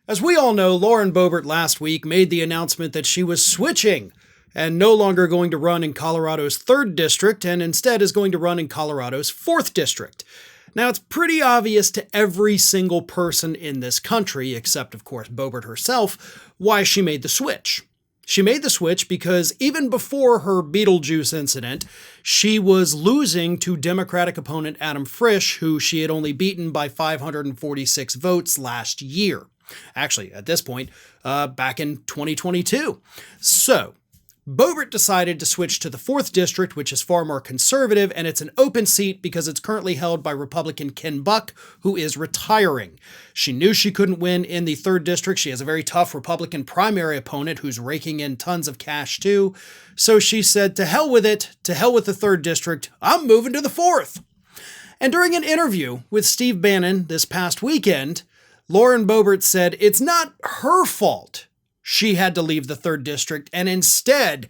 As we all know, Lauren Boebert last week made the announcement that she was switching and no longer going to run in Colorado's 3rd District and instead is going to run in Colorado's 4th District. Now, it's pretty obvious to every single person in this country, except of course Boebert herself, why she made the switch. She made the switch because even before her Beetlejuice incident, she was losing to Democratic opponent Adam Frisch, who she had only beaten by 546 votes last year. Actually, at this point, back in 2022. So, Boebert decided to switch to the 4th District, which is far more conservative, and it's an open seat because it's currently held by Republican Ken Buck, who is retiring. She knew she couldn't win in the 3rd District. She has a very tough Republican primary opponent who's raking in tons of cash too. So she said, to hell with it, to hell with the 3rd District, I'm moving to the 4th. And during an interview with Steve Bannon this past weekend, Lauren Boebert said it's not her fault she had to leave the 3rd District, and instead,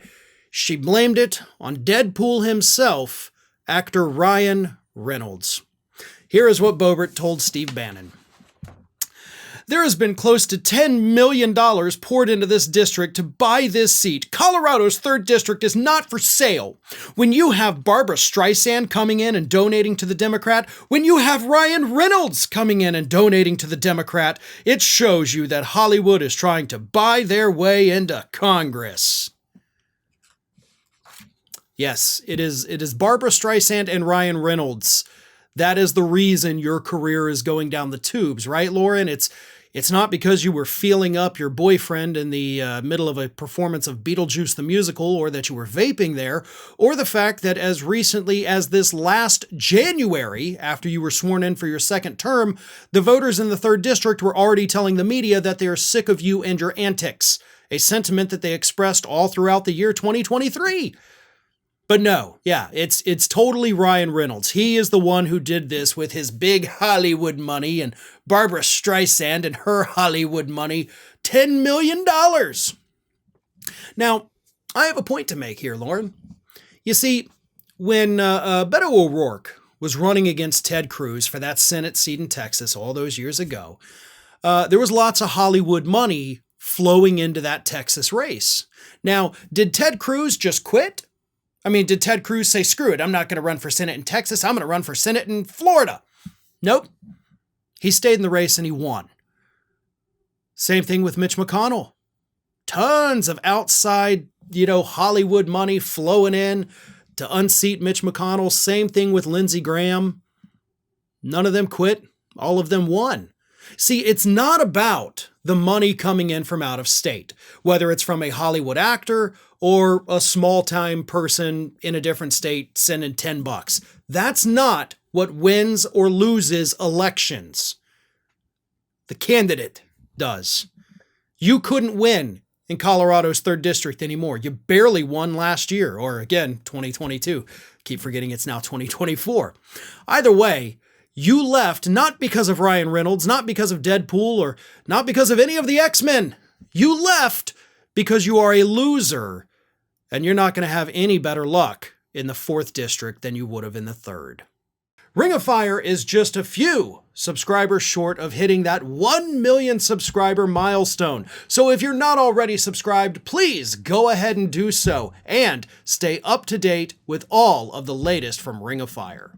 she blamed it on Deadpool himself, actor Ryan Reynolds. Here is what Boebert told Steve Bannon. There has been close to $10 million poured into this district to buy this seat. Colorado's 3rd District is not for sale. When you have Barbara Streisand coming in and donating to the Democrat, when you have Ryan Reynolds coming in and donating to the Democrat, it shows you that Hollywood is trying to buy their way into Congress. Yes, it is Barbara Streisand and Ryan Reynolds. That is the reason your career is going down the tubes, right, Lauren? It's not because you were feeling up your boyfriend in the middle of a performance of Beetlejuice the Musical, or that you were vaping there, or the fact that as recently as this last January, after you were sworn in for your 2nd term, the voters in the 3rd District were already telling the media that they are sick of you and your antics, a sentiment that they expressed all throughout the year 2023. But no, yeah, it's totally Ryan Reynolds. He is the one who did this with his big Hollywood money, and Barbara Streisand and her Hollywood money, $10 million. Now, I have a point to make here, Lauren. You see, when Beto O'Rourke was running against Ted Cruz for that Senate seat in Texas all those years ago, there was lots of Hollywood money flowing into that Texas race. Now, did Ted Cruz just quit? I mean, did Ted Cruz say, screw it, I'm not going to run for Senate in Texas, I'm going to run for Senate in Florida? Nope. He stayed in the race and he won. Same thing with Mitch McConnell. Tons of outside, Hollywood money flowing in to unseat Mitch McConnell. Same thing with Lindsey Graham. None of them quit. All of them won. See, it's not about the money coming in from out of state, whether it's from a Hollywood actor or a small-time person in a different state sending $10. That's not what wins or loses elections. The candidate does. You couldn't win in Colorado's 3rd District anymore. You barely won last year, or again, 2022. Keep forgetting it's now 2024. Either way, you left not because of Ryan Reynolds, not because of Deadpool, or not because of any of the X-Men. You left because you are a loser, and you're not going to have any better luck in the 4th District than you would have in the 3rd. Ring of Fire is just a few subscribers short of hitting that 1 million subscriber milestone. So if you're not already subscribed, please go ahead and do so, and stay up to date with all of the latest from Ring of Fire.